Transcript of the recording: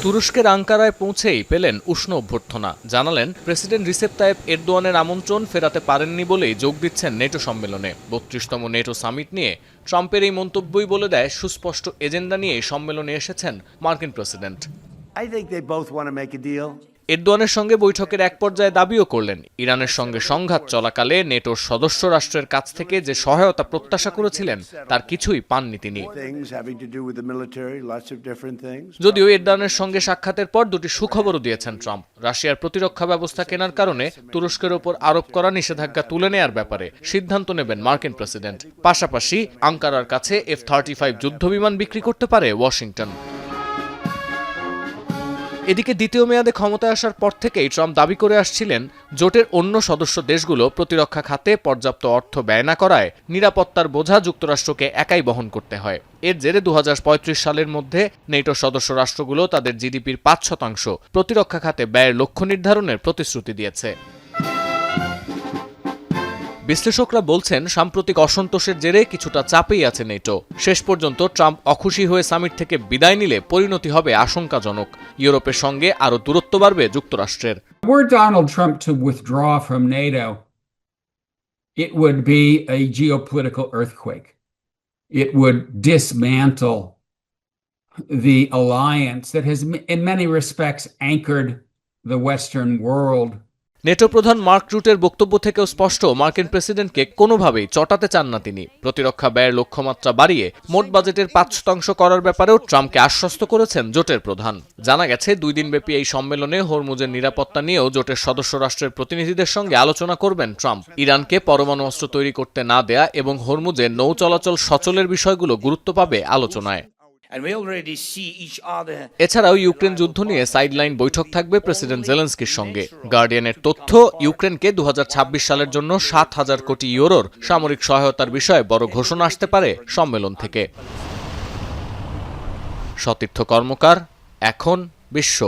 তুরস্কের আঙ্কারায় পৌঁছেই পেলেন উষ্ণ অভ্যর্থনা। জানালেন প্রেসিডেন্ট রিসেপ তাইয়েপ এরদোয়ানের আমন্ত্রণ ফেরাতে পারেননি বলেই যোগ দিচ্ছেন নেটো সম্মেলনে। ৩২তম নেটো সামিট নিয়ে ট্রাম্পের এই মন্তব্যই বলে দেয় সুস্পষ্ট এজেন্ডা নিয়ে সম্মেলনে এসেছেন মার্কিন প্রেসিডেন্ট। এরদোয়ানের সঙ্গে বৈঠকের এক পর্যায়ে দাবিও করলেন, ইরানের সঙ্গে সংঘাত চলাকালে নেটোর সদস্য রাষ্ট্রের কাছ থেকে যে সহায়তা প্রত্যাশা করেছিলেন তার কিছুই পাননি তিনি। যদিও এরদোয়ানের সঙ্গে সাক্ষাতের পর দুটি সুখবরও দিয়েছেন ট্রাম্প। রাশিয়ার প্রতিরক্ষা ব্যবস্থা কেনার কারণে তুরস্কের ওপর আরোপ করা নিষেধাজ্ঞা তুলে নেয়ার ব্যাপারে সিদ্ধান্ত নেবেন মার্কিন প্রেসিডেন্ট। পাশাপাশি আঙ্কারার কাছে F-35 যুদ্ধবিমান বিক্রি করতে পারে ওয়াশিংটন। এদিকে দ্বিতীয় মেয়াদে ক্ষমতায় আসার পর থেকেই ট্রাম্প দাবি করে আসছিলেন জোটের অন্য সদস্য দেশগুলো প্রতিরক্ষা খাতে পর্যাপ্ত অর্থ ব্যয় না করায় নিরাপত্তার বোঝা যুক্তরাষ্ট্রকে একাই বহন করতে হয়। এর জেরে ২০৩৫ সালের মধ্যে নেটো সদস্য রাষ্ট্রগুলো তাদের জিডিপির ৫% প্রতিরক্ষা খাতে ব্যয়ের লক্ষ্য নির্ধারণের প্রতিশ্রুতি দিয়েছে। বিশ্লেষকরা বলছেন সাম্প্রতিক অসন্তোষের জেরে কিছুটা চাপেই আছে নেটো। শেষ পর্যন্ত ট্রাম্প অখুশি হয়ে সামিট থেকে বিদায় নিলে পরিণতি হবে আশঙ্কাজনক। ইউরোপের সঙ্গে আরও দূরত্ব বাড়বে যুক্তরাষ্ট্রের। Were Donald Trump to withdraw from NATO, it would be a geopolitical earthquake. It would dismantle the alliance that has in many respects anchored the Western world. NATO প্রধান মার্ক রুটের বক্তব্য থেকেও স্পষ্ট, মার্কিন প্রেসিডেন্টকে কোনোভাবেই চটাতে চান না তিনি। প্রতিরক্ষা ব্যয়ের লক্ষ্যমাত্রা বাড়িয়ে মোট বাজেটের ৫% করার ব্যাপারেও ট্রাম্পকে আশ্বস্ত করেছেন জোটের প্রধান। জানা গেছে ২ দিনব্যাপী এই সম্মেলনে হরমুজের নিরাপত্তা নিয়েও জোটের সদস্য রাষ্ট্রের প্রতিনিধিদের সঙ্গে আলোচনা করবেন ট্রাম্প। ইরানকে পরমাণু অস্ত্র তৈরি করতে না দেয়া এবং হরমুজে নৌ চলাচল সচলের বিষয়গুলো গুরুত্ব পাবে আলোচনায়। এছাড়াও ইউক্রেন যুদ্ধ নিয়ে সাইডলাইন বৈঠক থাকবে প্রেসিডেন্ট জেলেনস্কির সঙ্গে। গার্ডিয়ানের তথ্য, ইউক্রেনকে ২০২৬ সালের জন্য ৭,০০০ কোটি ইউরোর সামরিক সহায়তার বিষয়ে বড় ঘোষণা আসতে পারে সম্মেলন থেকে। সতীর্থ কর্মকার, এখন বিশ্ব।